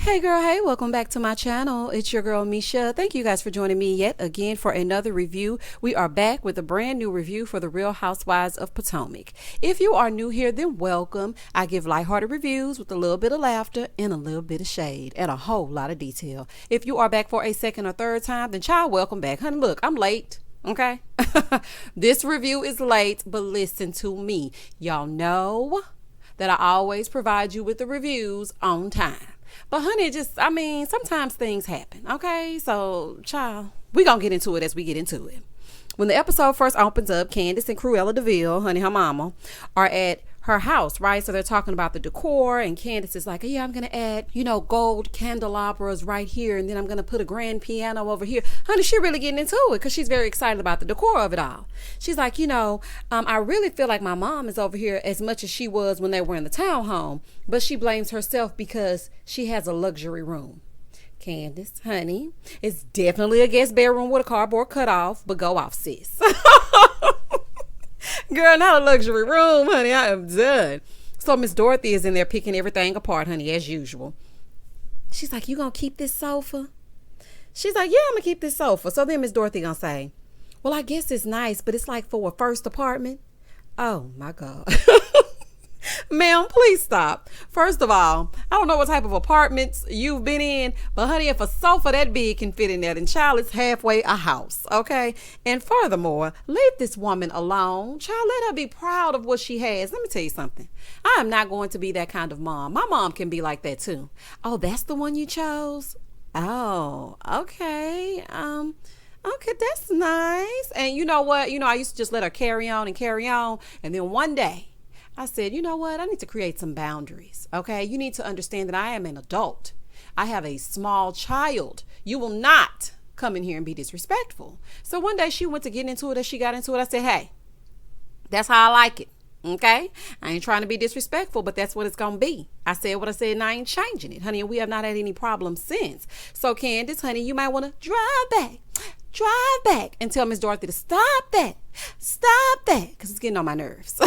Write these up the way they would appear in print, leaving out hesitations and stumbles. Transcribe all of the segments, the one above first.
Hey girl, hey, welcome back to my channel. It's your girl Misha. Thank you guys for joining me yet again for another review. We are back with a brand new review for the Real Housewives of Potomac. If you are new here, then welcome. I give lighthearted reviews with a little bit of laughter and a little bit of shade and a whole lot of detail. If you are back for a second or third time, then child, welcome back. Honey, look, I'm late. Okay. This review is late, but listen to me. Y'all know that I always provide you with the reviews on time. But honey, sometimes things happen, okay? So, child, we gonna get into it as we get into it. When the episode first opens up, Candiace and Cruella DeVille, honey, her mama, are at her house, right? So they're talking about the decor, and Candiace is like, yeah, I'm gonna add, gold candelabras right here, and then I'm gonna put a grand piano over here. Honey, she really getting into it because she's very excited about the decor of it all. She's like, I really feel like my mom is over here as much as she was when they were in the townhome, but she blames herself because she has a luxury room. Candiace, honey, it's definitely a guest bedroom with a cardboard cutoff, but go off, sis. Girl, not a luxury room, honey. I am done. So Miss Dorothy is in there picking everything apart, honey, as usual. She's like, you gonna keep this sofa? She's like, yeah, I'm gonna keep this sofa. So then Miss Dorothy gonna say, well, I guess it's nice, but it's like for a first apartment. Oh my God. Ma'am, please stop. First of all, I don't know what type of apartments you've been in, but honey, if a sofa that big can fit in there, then child, it's halfway a house, okay? And furthermore, leave this woman alone. Child, let her be proud of what she has. Let me tell you something. I am not going to be that kind of mom. My mom can be like that too. Oh, that's the one you chose? Oh, okay. Okay, that's nice. And you know what? I used to just let her carry on. And then one day, I said, you know what? I need to create some boundaries, okay? You need to understand that I am an adult. I have a small child. You will not come in here and be disrespectful. So one day she went to get into it. As she got into it, I said, hey, that's how I like it, okay? I ain't trying to be disrespectful, but that's what it's going to be. I said what I said, and I ain't changing it, honey, and we have not had any problems since. So Candiace, honey, you might want to drive back and tell Miss Dorothy to stop that, because it's getting on my nerves.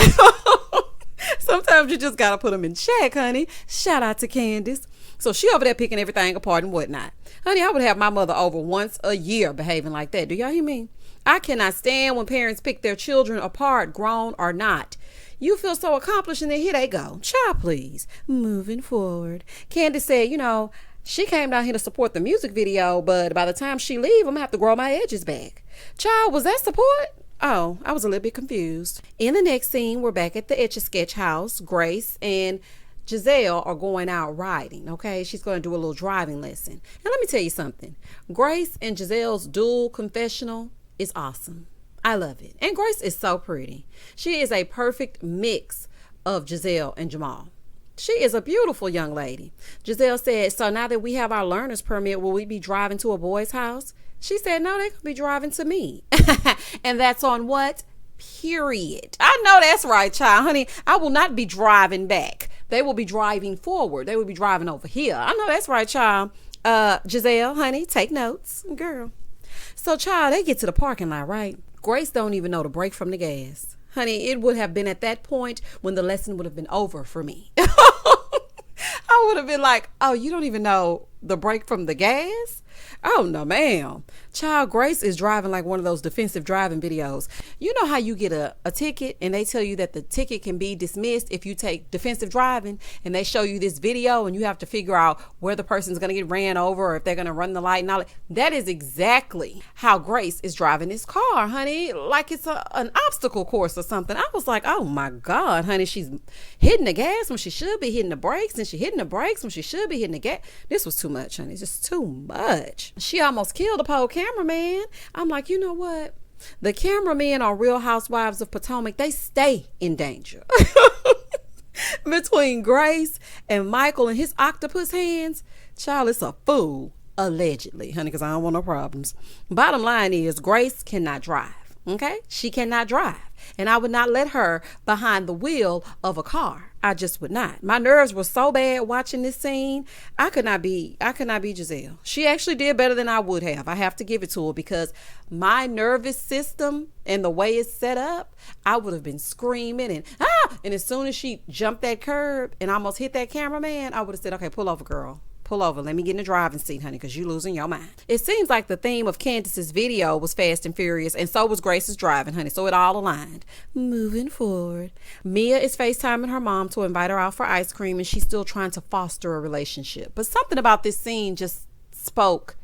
Sometimes you just gotta put them in check, honey. Shout out to Candiace. So she over there picking everything apart and whatnot. Honey, I would have my mother over once a year behaving like that. Do y'all hear me? I cannot stand when parents pick their children apart, grown or not. You feel so accomplished and then here they go. Child, please. Moving forward. Candiace said, she came down here to support the music video, but by the time she leave, I'm gonna have to grow my edges back. Child, was that support? Oh, I was a little bit confused. In the next scene, we're back at the Etch-a-Sketch house. Grace and Gizelle are going out riding, okay? She's going to do a little driving lesson. And let me tell you something. Grace and Giselle's dual confessional is awesome. I love it. And Grace is so pretty. She is a perfect mix of Gizelle and Jamal. She is a beautiful young lady. Gizelle said, so now that we have our learner's permit, will we be driving to a boy's house? She said, no, they could be driving to me. And that's on what? Period. I know that's right, child. Honey, I will not be driving back. They will be driving forward. They will be driving over here. I know that's right, child. Gizelle, honey, take notes. Girl. So, child, they get to the parking lot, right? Grace don't even know the brake from the gas. Honey, it would have been at that point when the lesson would have been over for me. I would have been like, oh, you don't even know the brake from the gas? Oh, no, ma'am. Child, Grace is driving like one of those defensive driving videos. You know how you get a ticket and they tell you that the ticket can be dismissed if you take defensive driving, and they show you this video and you have to figure out where the person's going to get ran over or if they're going to run the light and all that. That is exactly how Grace is driving this car, honey, like it's an obstacle course or something. I was like, oh my God, honey, she's hitting the gas when she should be hitting the brakes, and she's hitting the brakes when she should be hitting the gas. This was too much, honey. It's just too much. She almost killed the poor cameraman. I'm like, you know what? The cameramen on Real Housewives of Potomac, they stay in danger. Between Grace and Michael and his octopus hands, child, it's a fool, allegedly, honey, because I don't want no problems. Bottom line is, Grace cannot drive. Okay? She cannot drive. And I would not let her behind the wheel of a car. I just would not. My nerves were so bad watching this scene. I could not be Gizelle. She actually did better than I would have. I have to give it to her, because my nervous system and the way it's set up, I would have been screaming and as soon as she jumped that curb and almost hit that cameraman, I would have said, okay, pull over, girl. pull over. Let me get in the driving seat, honey, because you losing your mind. It seems like the theme of Candiace's video was Fast and Furious, and so was Grace's driving, honey. So it all aligned. Moving forward. Mia is FaceTiming her mom to invite her out for ice cream, and she's still trying to foster a relationship. But something about this scene just spoke,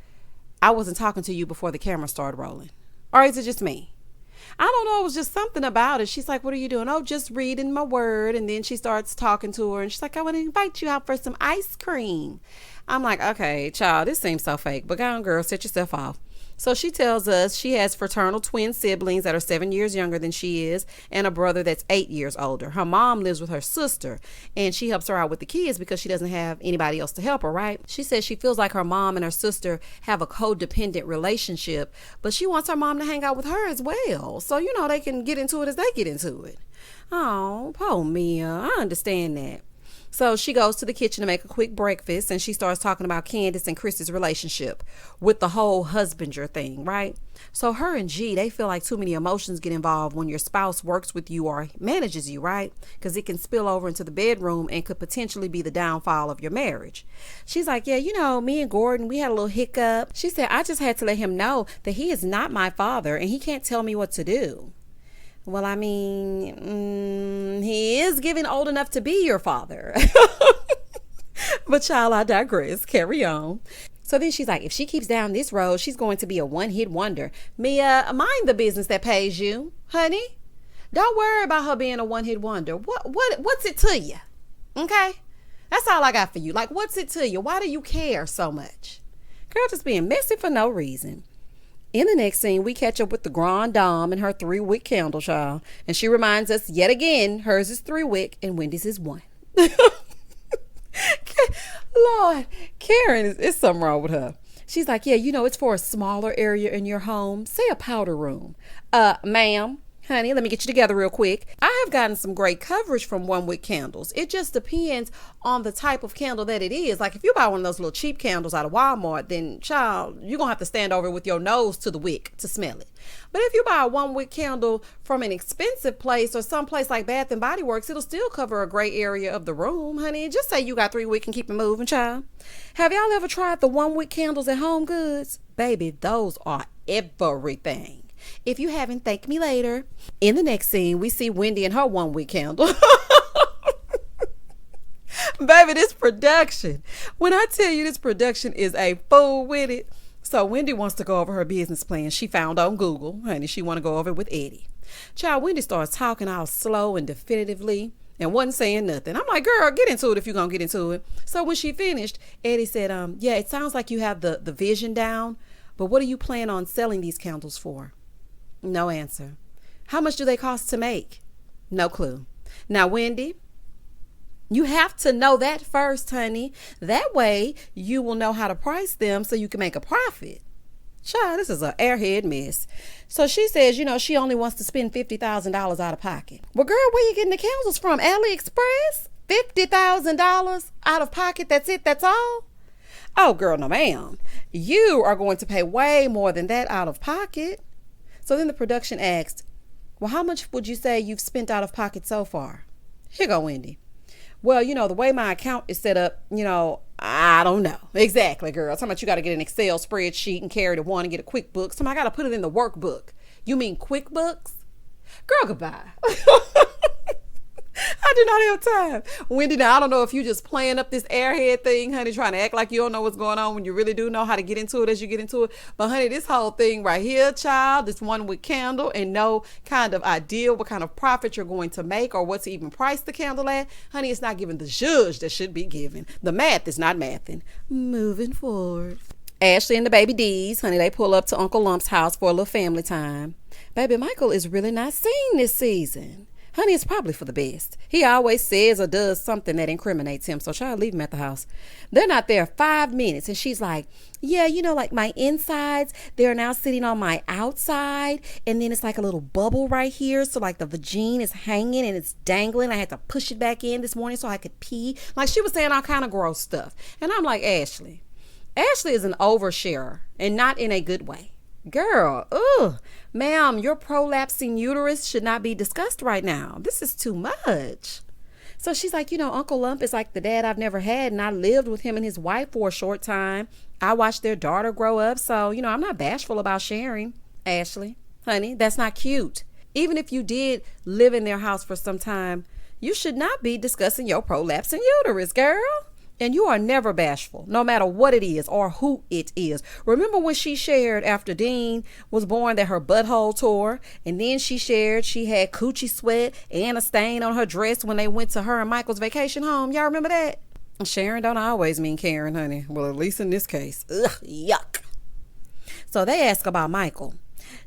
I wasn't talking to you before the camera started rolling. Or is it just me? I don't know. It was just something about it. She's like, what are you doing? Oh, just reading my word. And then she starts talking to her and she's like, I want to invite you out for some ice cream. I'm like, okay, child, this seems so fake. But go on, girl, set yourself off. So she tells us she has fraternal twin siblings that are 7 years younger than she is and a brother that's 8 years older. Her mom lives with her sister and she helps her out with the kids because she doesn't have anybody else to help her, right? She says she feels like her mom and her sister have a codependent relationship, but she wants her mom to hang out with her as well. So, you know, they can get into it as they get into it. Oh, poor Mia. I understand that. So she goes to the kitchen to make a quick breakfast and she starts talking about Candiace and Chris's relationship with the whole husbander thing, right? So her and G, they feel like too many emotions get involved when your spouse works with you or manages you, right? Because it can spill over into the bedroom and could potentially be the downfall of your marriage. She's like, yeah, you know, me and Gordon, we had a little hiccup. She said, I just had to let him know that he is not my father and he can't tell me what to do. Well, I mean, he is getting old enough to be your father. But child, I digress. Carry on. So then she's like, if she keeps down this road, she's going to be a one-hit wonder. Mia, mind the business that pays you, honey. Don't worry about her being a one-hit wonder. What's it to you? Okay? That's all I got for you. Like, what's it to you? Why do you care so much? Girl, just being messy for no reason. In the next scene, we catch up with the Grand Dame and her 3-wick candle, child. And she reminds us yet again, hers is 3-wick and Wendy's is 1. Lord, Karen, is something wrong with her. She's like, yeah, you know, it's for a smaller area in your home. Say a powder room. Ma'am, honey, let me get you together real quick. I have gotten some great coverage from 1-wick candles. It just depends on the type of candle that it is. Like if you buy one of those little cheap candles out of Walmart, then child, you're going to have to stand over with your nose to the wick to smell it. But if you buy a 1-wick candle from an expensive place or someplace like Bath and Body Works, it'll still cover a great area of the room, honey. Just say you got 3-wick and keep it moving, child. Have y'all ever tried the 1-wick candles at Home Goods? Baby, those are everything. If you haven't, thank me later. In the next scene, we see Wendy and her 1-wick candle. Baby, this production. When I tell you this production is a fool with it. So Wendy wants to go over her business plan she found on Google. Honey, she want to go over it with Eddie. Child, Wendy starts talking all slow and definitively and wasn't saying nothing. I'm like, girl, get into it if you're going to get into it. So when she finished, Eddie said, yeah, it sounds like you have the vision down, but what do you plan on selling these candles for? No answer. How much do they cost to make? No clue. Now, Wendy, you have to know that first, honey. That way you will know how to price them so you can make a profit. Child, this is an airhead mess. So she says, you know, she only wants to spend $50,000 out of pocket. Well, girl, where you getting the candles from? AliExpress? $50,000 out of pocket? That's it? That's all? Oh, girl, no, ma'am. You are going to pay way more than that out of pocket. So then the production asked, well, how much would you say you've spent out of pocket so far? Here go, Wendy. Well, you know, the way my account is set up, you know, I don't know. Exactly, girl. Talking about you got to get an Excel spreadsheet and carry the one and get a QuickBooks. Somebody got to put it in the workbook. You mean QuickBooks? Girl, goodbye. I do not have time. Wendy, now I don't know if you just playing up this airhead thing, honey, trying to act like you don't know what's going on when you really do know how to get into it as you get into it. But honey, this whole thing right here, child, this 1-wick candle and no kind of idea what kind of profit you're going to make or what to even price the candle at. Honey, it's not giving the zhuzh that should be given. The math is not mathing. Moving forward. Ashley and the baby D's, honey, they pull up to Uncle Lump's house for a little family time. Baby Michael is really not seen this season. Honey, it's probably for the best. He always says or does something that incriminates him, so try to leave him at the house. They're not there 5 minutes, and she's like, yeah, you know, like my insides, they're now sitting on my outside, and then it's like a little bubble right here, so like the vagine is hanging and it's dangling. I had to push it back in this morning so I could pee. Like she was saying all kind of gross stuff. And I'm like, Ashley is an oversharer, and not in a good way. Girl, ma'am, your prolapsing uterus should not be discussed right now. This is too much. So she's like, Uncle Lump is like the dad I've never had, and I lived with him and his wife for a short time. I watched their daughter grow up, so, I'm not bashful about sharing. Ashley, honey, that's not cute. Even if you did live in their house for some time, you should not be discussing your prolapsing uterus, girl. And you are never bashful, no matter what it is or who it is. Remember when she shared after Dean was born that her butthole tore, and then she shared she had coochie sweat and a stain on her dress when they went to her and Michael's vacation home? Y'all remember that? Sharing don't always mean caring, honey. Well, at least in this case. Ugh, yuck. So they ask about Michael.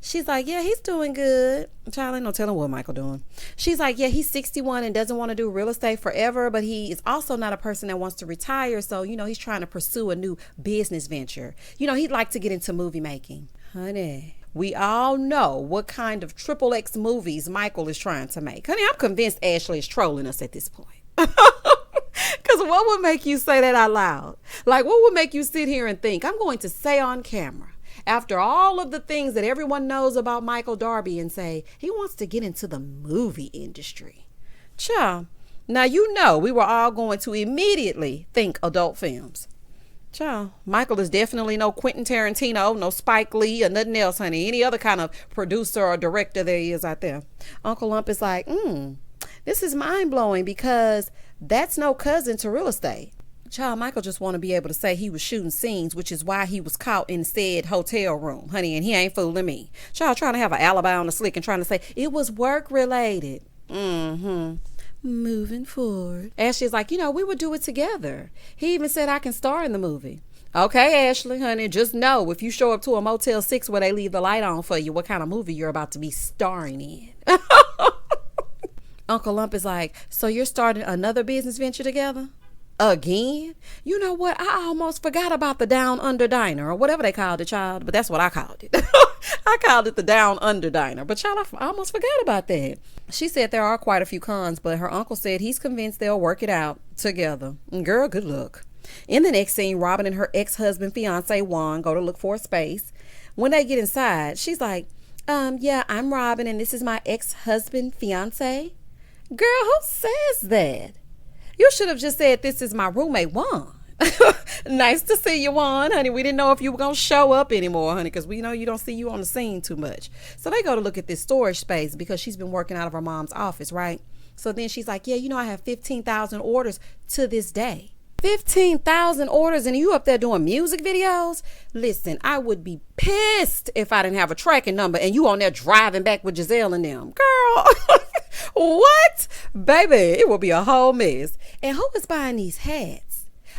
She's like, yeah, he's doing good. Child, ain't no telling what Michael doing. She's like, yeah, he's 61 and doesn't want to do real estate forever, but he is also not a person that wants to retire. So, he's trying to pursue a new business venture. He'd like to get into movie making. Honey, we all know what kind of triple X movies Michael is trying to make. Honey, I'm convinced Ashley is trolling us at this point. Because what would make you say that out loud? Like, what would make you sit here and think, I'm going to say on camera, after all of the things that everyone knows about Michael Darby, and say he wants to get into the movie industry? Child, now we were all going to immediately think adult films. Child, Michael is definitely no Quentin Tarantino, no Spike Lee, or nothing else, honey. Any other kind of producer or director there is out there. Uncle Lump is like, this is mind-blowing because that's no cousin to real estate. Child, Michael just want to be able to say he was shooting scenes, which is why he was caught in said hotel room, honey, and he ain't fooling me. Child, trying to have an alibi on the slick and trying to say it was work related. Moving forward. Ashley's like, we would do it together. He even said I can star in the movie. Okay, Ashley, honey, just know if you show up to a Motel 6 where they leave the light on for you, what kind of movie you're about to be starring in. Uncle Lump is like, so you're starting another business venture together? Again? You know what? I almost forgot about the Down Under Diner, or whatever they called it, child. But that's what I called it. I called it the Down Under Diner. But child, I almost forgot about that. She said there are quite a few cons, but her uncle said he's convinced they'll work it out together. Girl, good luck. In the next scene, Robyn and her ex-husband, fiance Juan, go to look for a space. When they get inside, she's like, yeah, I'm Robyn and this is my ex-husband, fiance. Girl, who says that? You should have just said, this is my roommate, Juan. Nice to see you, Juan, honey. We didn't know if you were going to show up anymore, honey, because we know you don't see you on the scene too much. So they go to look at this storage space because she's been working out of her mom's office, right? So then she's like, yeah, I have 15,000 orders to this day. 15,000 orders and you up there doing music videos? Listen, I would be pissed if I didn't have a tracking number and you on there driving back with Gizelle and them. Girl, what? Baby, it will be a whole mess. And who is buying these hats?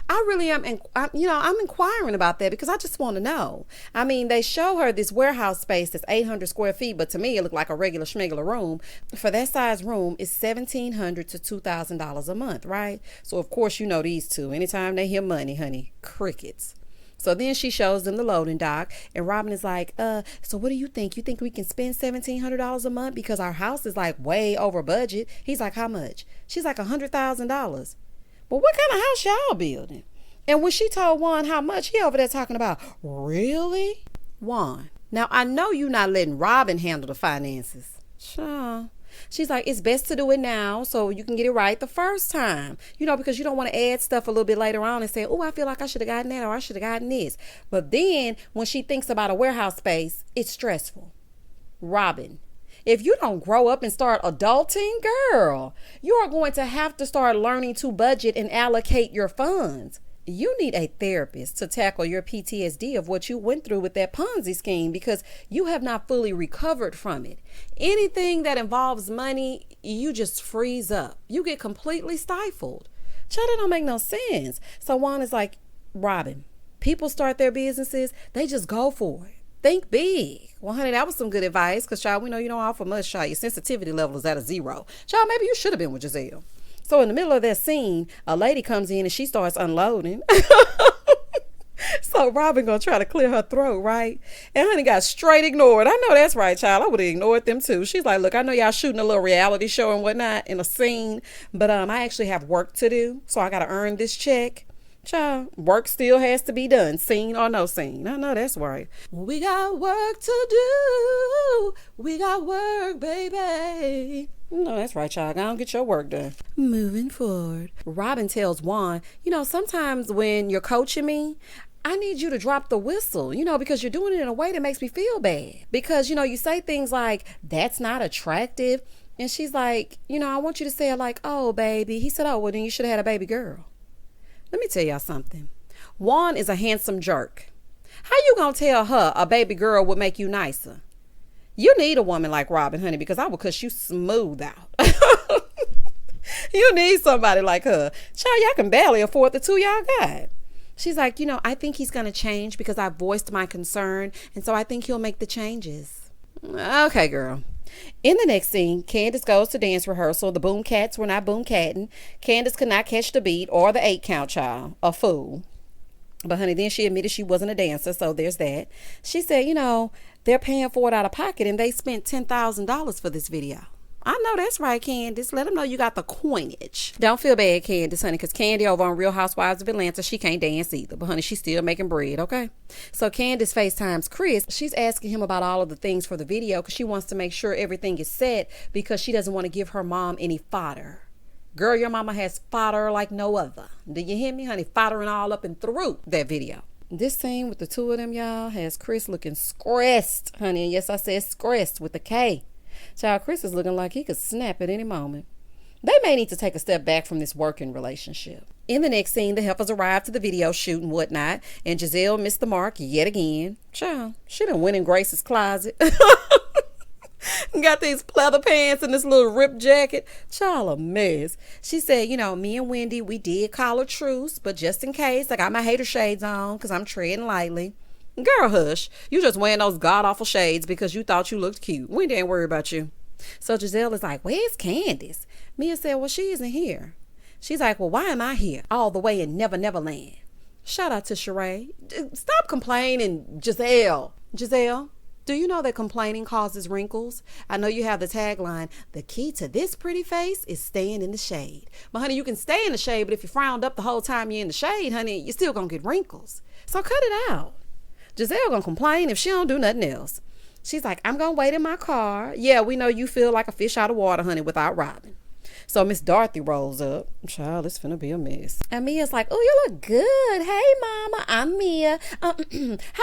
I really am, I'm inquiring about that because I just want to know. I mean, they show her this warehouse space that's 800 square feet, but to me, it looked like a regular schmegler room. For that size room, it's $1,700 to $2,000 a month, right? So, of course, these two. Anytime they hear money, honey, crickets. So then she shows them the loading dock, and Robyn is like, so what do you think? You think we can spend $1,700 a month? Because our house is like way over budget. He's like, how much? She's like $100,000. But what kind of house y'all building? And when she told Juan how much, he over there talking about, really? Juan, now I know you not letting Robyn handle the finances. Sure. She's like, it's best to do it now so you can get it right the first time. Because you don't want to add stuff a little bit later on and say, oh, I feel like I should have gotten that or I should have gotten this. But then when she thinks about a warehouse space, it's stressful. Robyn, if you don't grow up and start adulting, girl, you are going to have to start learning to budget and allocate your funds. You need a therapist to tackle your PTSD of what you went through with that Ponzi scheme because you have not fully recovered from it. Anything that involves money, you just freeze up. You get completely stifled. Child, that don't make no sense. So Juan is like, Robyn, people start their businesses, they just go for it. Think big. Well, honey, that was some good advice because, child, we know you don't offer much, child. Your sensitivity level is at a 0. Child, maybe you should have been with Gizelle. So in the middle of that scene, a lady comes in and she starts unloading. So Robyn gonna try to clear her throat, right? And honey got straight ignored. I know that's right, child. I would have ignored them too. She's like, look, I know y'all shooting a little reality show and whatnot in a scene, but I actually have work to do. So I gotta earn this check. Child, work still has to be done, scene or no scene. I know that's right. We got work to do. We got work, baby. No, that's right, y'all. Go and get your work done. Moving forward. Robyn tells Juan, sometimes when you're coaching me, I need you to drop the whistle, because you're doing it in a way that makes me feel bad. Because, you say things like, that's not attractive. And she's like, I want you to say it like, oh, baby. He said, oh, well, then you should have had a baby girl. Let me tell y'all something. Juan is a handsome jerk. How you gonna tell her a baby girl would make you nicer? You need a woman like Robyn, honey, because I will cuss you smooth out. You need somebody like her. Child, y'all can barely afford the two y'all got. She's like, I think he's going to change because I voiced my concern. And so I think he'll make the changes. Okay, girl. In the next scene, Candiace goes to dance rehearsal. The boom cats were not boom catting. Candiace could not catch the beat or the 8 count, child. A fool. But honey, then she admitted she wasn't a dancer. So there's that. She said, they're paying for it out of pocket and they spent $10,000 for this video. I know that's right, Candiace. Let them know you got the coinage. Don't feel bad, Candiace, honey, because Candy over on Real Housewives of Atlanta, she can't dance either. But, honey, she's still making bread, okay? So Candiace FaceTimes Chris. She's asking him about all of the things for the video because she wants to make sure everything is set because she doesn't want to give her mom any fodder. Girl, your mama has fodder like no other. Do you hear me, honey? Foddering all up and through that video. This scene with the two of them, y'all, has Chris looking stressed, honey. And yes, I said stressed with a K. Child, Chris is looking like he could snap at any moment. They may need to take a step back from this working relationship. In the next scene, the helpers arrive to the video shoot and whatnot, and Gizelle missed the mark yet again. Child, she done went in Grace's closet. Got these pleather pants and this little ripped jacket. Child, a mess. She said, me and Wendy, we did call a truce, but just in case, I got my hater shades on because I'm treading lightly. Girl, hush. You just wearing those god-awful shades because you thought you looked cute. Wendy ain't worried about you. So Gizelle is like, where's Candiace? Mia said, well, she isn't here. She's like, well, why am I here? All the way in Never Never Land. Shout out to Sheree. Stop complaining, Gizelle. Gizelle, do you know that complaining causes wrinkles? I know you have the tagline, the key to this pretty face is staying in the shade. But honey, you can stay in the shade, but if you frowned up the whole time you're in the shade, honey, you're still gonna get wrinkles. So cut it out. Gizelle gonna complain if she don't do nothing else. She's like, I'm gonna wait in my car. Yeah, we know you feel like a fish out of water, honey, without Robyn. So Miss Dorothy rolls up. Child, it's finna be a mess. And Mia's like, oh, you look good. Hey, mama, I'm Mia. How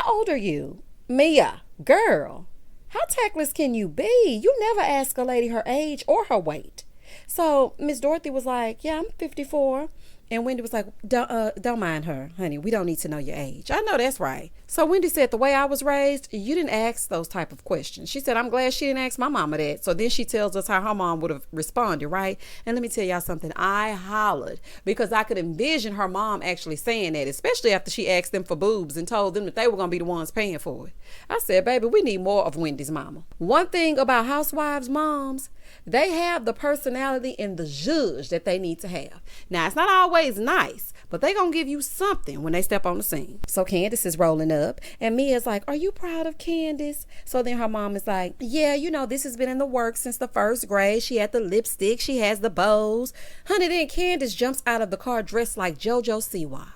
old are you? Mia, girl, how tactless can you be? You never ask a lady her age or her weight. So Miss Dorothy was like, yeah, I'm 54. And Wendy was like, don't mind her, honey. We don't need to know your age. I know that's right. So Wendy said, the way I was raised, you didn't ask those type of questions. She said, I'm glad she didn't ask my mama that. So then she tells us how her mom would have responded, right? And let me tell y'all something. I hollered because I could envision her mom actually saying that, especially after she asked them for boobs and told them that they were going to be the ones paying for it. I said, baby, we need more of Wendy's mama. One thing about housewives' moms, they have the personality and the zhuzh that they need to have. Now, it's not always nice, but they gonna give you something when they step on the scene. So Candiace is rolling up, and Mia's like, are you proud of Candiace? So then her mom is like, yeah, this has been in the works since the first grade. She had the lipstick, she has the bows. Honey, then Candiace jumps out of the car dressed like JoJo Siwa.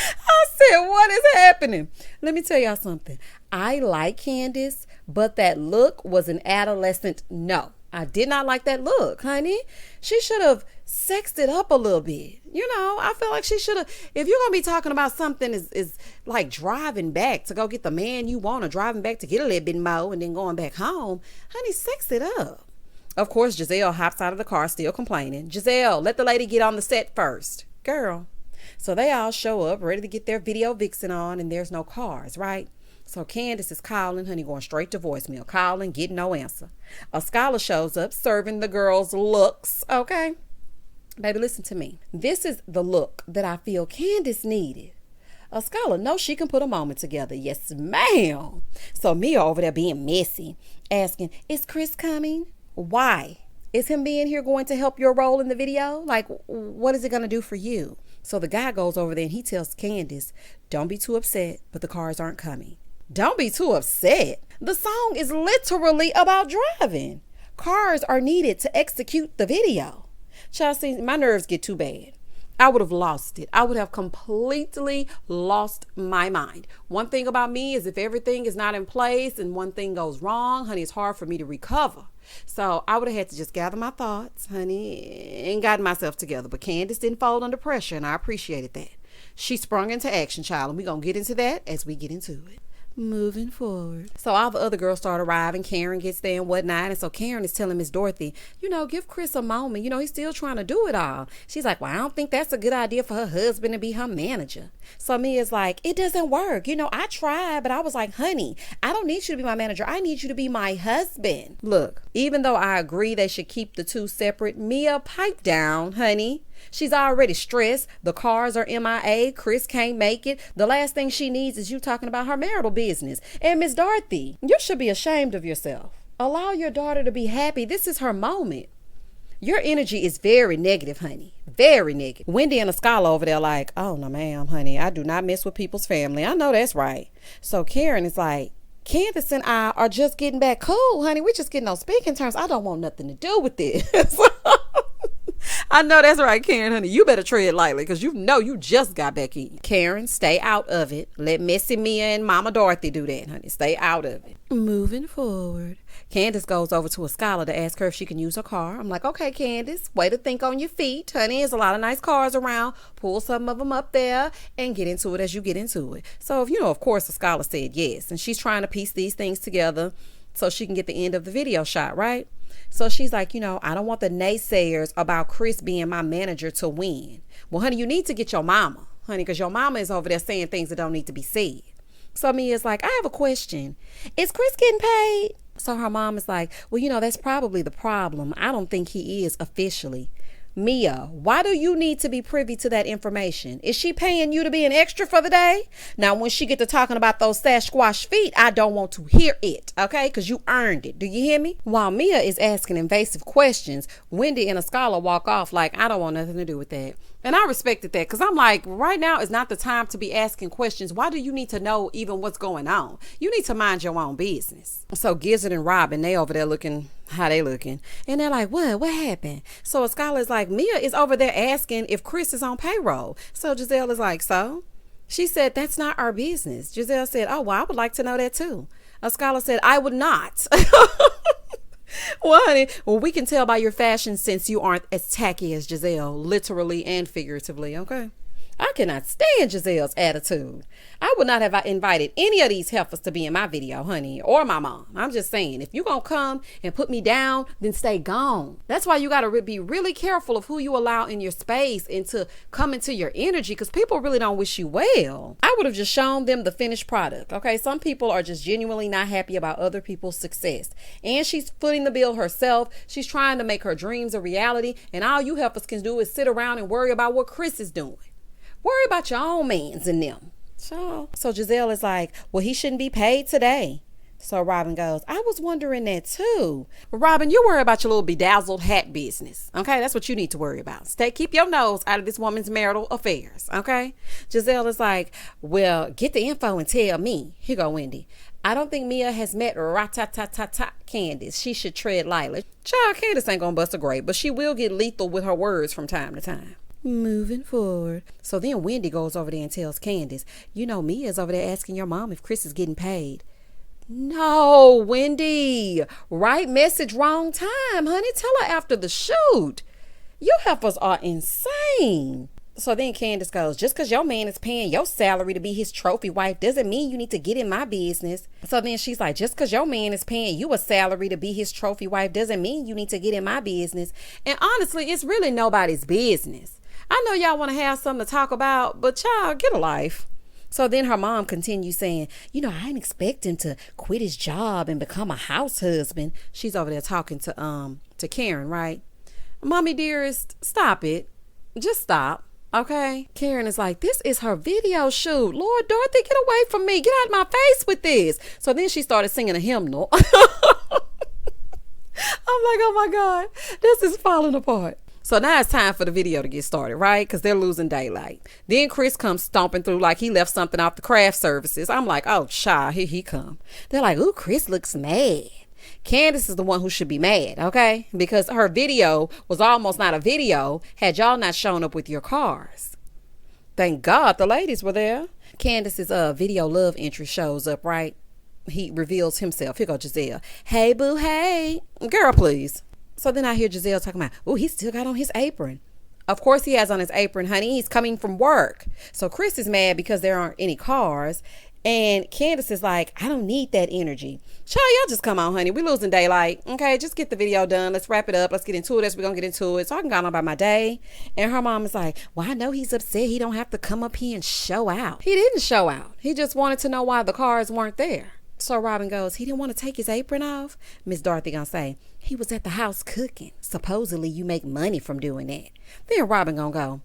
I said, what is happening? Let me tell y'all something. I like Candiace, but that look was an adolescent no. I did not like that look, honey. She should have sexed it up a little bit. I feel like she should have, if you're going to be talking about something is like driving back to go get the man you want or driving back to get a little bit more and then going back home, honey, sex it up. Of course, Gizelle hops out of the car still complaining. Gizelle, let the lady get on the set first. Girl. So they all show up ready to get their video vixen on and there's no cars, right? So Candiace is calling, honey, going straight to voicemail, calling, getting no answer. A scholar shows up serving the girls looks, okay? Baby, listen to me. This is the look that I feel Candiace needed. A scholar knows she can put a moment together. Yes, ma'am. So Mia over there being messy, asking, is Chris coming? Why? Is him being here going to help your role in the video? Like, what is it going to do for you? So the guy goes over there and he tells Candiace, don't be too upset, but the cars aren't coming. Don't be too upset. The song is literally about driving. Cars are needed to execute the video. Chelsea, my nerves get too bad. I would have lost it. I would have completely lost my mind. One thing about me is if everything is not in place and one thing goes wrong, honey, it's hard for me to recover. So I would have had to just gather my thoughts, honey, and gotten myself together. But Candiace didn't fold under pressure, and I appreciated that. She sprung into action, child, and we're going to get into that as we get into it. Moving forward. So all the other girls start arriving. Karen gets there and whatnot. And so Karen is telling Miss Dorothy, give Chris a moment. He's still trying to do it all. She's like, well, I don't think that's a good idea for her husband to be her manager. So Mia's like, it doesn't work. I tried, but I was like, honey, I don't need you to be my manager. I need you to be my husband. Look, even though I agree they should keep the two separate, Mia, pipe down, honey. She's already stressed. The cars are MIA. Chris can't make it. The last thing she needs is you talking about her marital business. And Miss Dorothy, you should be ashamed of yourself. Allow your daughter to be happy. This is her moment. Your energy is very negative, honey. Very negative. Wendy and a scholar over there like, oh, no, ma'am, honey. I do not mess with people's family. I know that's right. So Karen is like, Candiace and I are just getting back cool, honey. We're just getting on speaking terms. I don't want nothing to do with this. I know that's right, Karen, honey. You better tread lightly because you just got back in. Karen, stay out of it. Let Missy Mia and Mama Dorothy do that, honey. Stay out of it. Moving forward. Candiace goes over to a scholar to ask her if she can use her car. I'm like, okay, Candiace, way to think on your feet. Honey, there's a lot of nice cars around. Pull some of them up there and get into it as you get into it. So, of course, the scholar said yes. And she's trying to piece these things together so she can get the end of the video shot, right? So she's like, I don't want the naysayers about Chris being my manager to win. Well, honey, you need to get your mama, honey, because your mama is over there saying things that don't need to be said. So Mia's like, I have a question. Is Chris getting paid? So her mom is like, well, that's probably the problem. I don't think he is officially. Mia, why do you need to be privy to that information? Is she paying you to be an extra for the day? Now, when she get to talking about those Sasquatch feet, I don't want to hear it, okay? Because you earned it. Do you hear me? While Mia is asking invasive questions, Wendy and a scholar walk off like, I don't want nothing to do with that. And I respected that because I'm like, right now is not the time to be asking questions. Why do you need to know even what's going on? You need to mind your own business. So Gizelle and Robyn, they over there looking how they looking. And they're like, what happened? So a scholar's like, Mia is over there asking if Chris is on payroll. So Gizelle is like, so? She said, that's not our business. Gizelle said, oh, well, I would like to know that too. A scholar said, I would not. Well, honey, we can tell by your fashion sense you aren't as tacky as Gizelle, literally and figuratively, okay? I cannot stand Gizelle's attitude. I would not have invited any of these heifers to be in my video, honey, or my mom. I'm just saying, if you're going to come and put me down, then stay gone. That's why you got to be really careful of who you allow in your space and to come into your energy, because people really don't wish you well. I would have just shown them the finished product, okay? Some people are just genuinely not happy about other people's success. And she's footing the bill herself. She's trying to make her dreams a reality, and all you heifers can do is sit around and worry about what Chris is doing. Worry about your own mans and them. So Gizelle is like, well, he shouldn't be paid today. So Robyn goes, I was wondering that too. Robyn, you worry about your little bedazzled hat business. Okay, that's what you need to worry about. Keep your nose out of this woman's marital affairs. Okay. Gizelle is like, well, get the info and tell me. Here go Wendy. I don't think Mia has met Rat-ta-ta-ta-ta Candiace. She should tread lightly. Child, Candiace ain't gonna bust a grape, but she will get lethal with her words from time to time. Moving forward. So then Wendy goes over there and tells Candiace, Mia's over there asking your mom if Chris is getting paid. No, Wendy. Right message, wrong time, honey. Tell her after the shoot. You heifers are insane. So then Candiace goes, just because your man is paying your salary to be his trophy wife doesn't mean you need to get in my business. So then she's like, just because your man is paying you a salary to be his trophy wife doesn't mean you need to get in my business. And honestly, it's really nobody's business. I know y'all want to have something to talk about, but child, get a life. So then her mom continues saying, I didn't expect him to quit his job and become a house husband. She's over there talking to Karen, right? Mommy dearest, stop it. Just stop. Okay. Karen is like, this is her video shoot. Lord, Dorothy, get away from me. Get out of my face with this. So then she started singing a hymnal. I'm like, oh my God, this is falling apart. So now it's time for the video to get started, right? Because they're losing daylight. Then Chris comes stomping through like he left something off the craft services. I'm like, oh, child, here he come. They're like, ooh, Chris looks mad. Candiace is the one who should be mad, okay? Because her video was almost not a video had y'all not shown up with your cars. Thank God the ladies were there. Candiace's video love entry shows up, right? he reveals himself. Here go Gizelle. Hey, boo, hey. Girl, please. So then I hear Gizelle talking about, oh, he still got on his apron. Of course he has on his apron, honey. He's coming from work. So Chris is mad because there aren't any cars. And Candiace is like, I don't need that energy. Child, y'all just come on, honey. We losing daylight. Okay, just get the video done. Let's wrap it up. Let's get into it as we're going to get into it. So I can go on about my day. And her mom is like, well, I know he's upset. He don't have to come up here and show out. He didn't show out. He just wanted to know why the cars weren't there. So Robyn goes, he didn't want to take his apron off? Miss Dorothy gonna say, he was at the house cooking. Supposedly you make money from doing that. Then Robyn gonna go,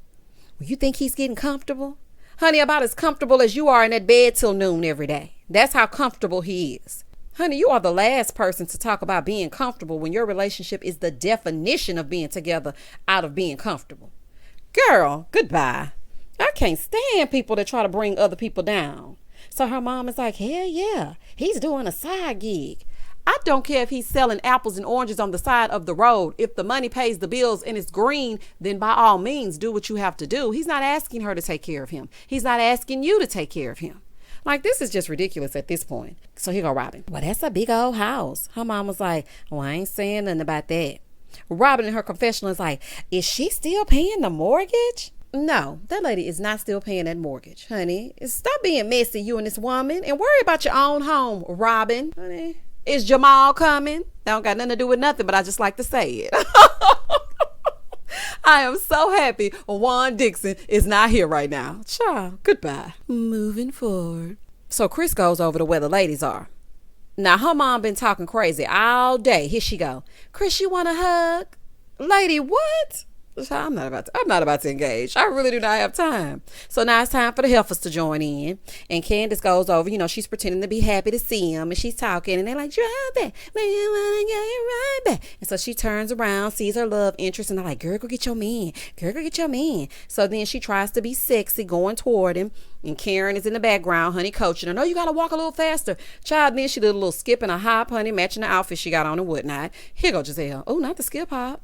well, you think he's getting comfortable? Honey, about as comfortable as you are in that bed till noon every day. That's how comfortable he is. Honey, you are the last person to talk about being comfortable when your relationship is the definition of being together out of being comfortable. Girl, goodbye. I can't stand people that try to bring other people down. So her mom is like, hell yeah, he's doing a side gig. I don't care if he's selling apples and oranges on the side of the road. If the money pays the bills and it's green, then by all means, do what you have to do. He's not asking her to take care of him. He's not asking you to take care of him. Like, this is just ridiculous at this point. So here go Robyn. Well, that's a big old house. Her mom was like, well, I ain't saying nothing about that. Robyn in her confessional is like, is she still paying the mortgage? No, that lady is not still paying that mortgage, honey. Stop being messy, you and this woman, and worry about your own home, Robyn. Honey, is Jamal coming? That don't got nothing to do with nothing, but I just like to say it. I am so happy Juan Dixon is not here right now. Ciao, goodbye. Moving forward. So Chris goes over to where the ladies are. Now, her mom been talking crazy all day. Here she go. Chris, you want a hug? Lady, what? I'm not about to engage. I really do not have time. So now it's time for the heifers to join in. And Candiace goes over, she's pretending to be happy to see him. And she's talking. And they're like, drive back. Man, you want to get right back. And so she turns around, sees her love interest. And they're like, girl, go get your man. Girl, go get your man. So then she tries to be sexy, going toward him. And Karen is in the background, honey, coaching her. No, you got to walk a little faster. Child, then she did a little skip and a hop, honey, matching the outfit she got on and whatnot. Here go Gizelle. Oh, not the skip hop.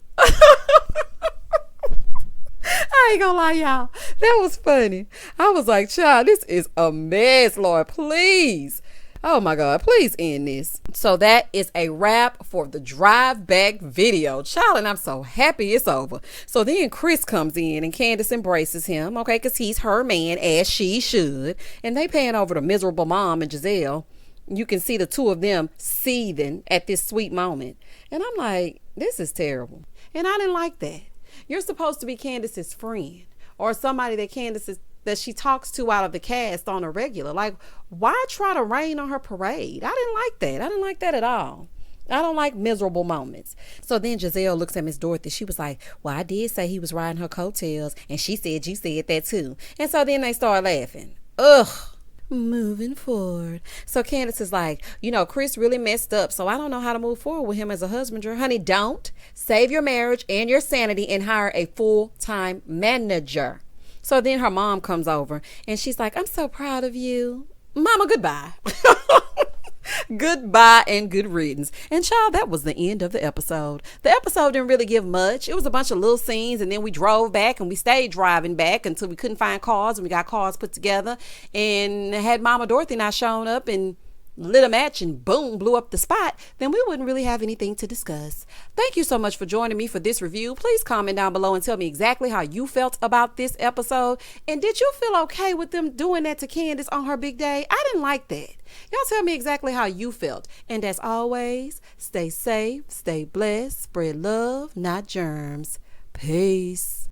I ain't gonna lie, y'all. That was funny. I was like, child, this is a mess, Lord. Please. Oh my God, please end this. So that is a wrap for the drive back video, child, and I'm so happy it's over. So then Chris comes in and Candiace embraces him, okay, because he's her man, as she should. And they pan over to miserable mom and Gizelle. You can see the two of them seething at this sweet moment. And I'm like, this is terrible. And I didn't like that. You're supposed to be Candiace's friend or somebody that she talks to out of the cast on a regular. Like, why try to rain on her parade? I didn't like that. I didn't like that at all. I don't like miserable moments. So then Gizelle looks at Miss Dorothy. She was like, well, I did say he was riding her coattails. And she said you said that too. And so then they start laughing. Ugh. Moving forward. So Candiace is like, Chris really messed up, so I don't know how to move forward with him as a husband. Honey, don't. Save your marriage and your sanity and hire a full-time manager. So then her mom comes over and she's like, I'm so proud of you. Mama, goodbye. Goodbye and good riddance. And child, that was the end of the episode. The episode didn't really give much. It was a bunch of little scenes, and then we drove back and we stayed driving back until we couldn't find cars, and we got cars put together and had Mama Dorothy not shown up and lit a match and boom, blew up the spot, then we wouldn't really have anything to discuss. Thank you so much for joining me for this review. Please comment down below and tell me exactly how you felt about this episode. And did you feel okay with them doing that to Candiace on her big day? I didn't like that. Y'all tell me exactly how you felt. And as always, stay safe, stay blessed, spread love, not germs. Peace.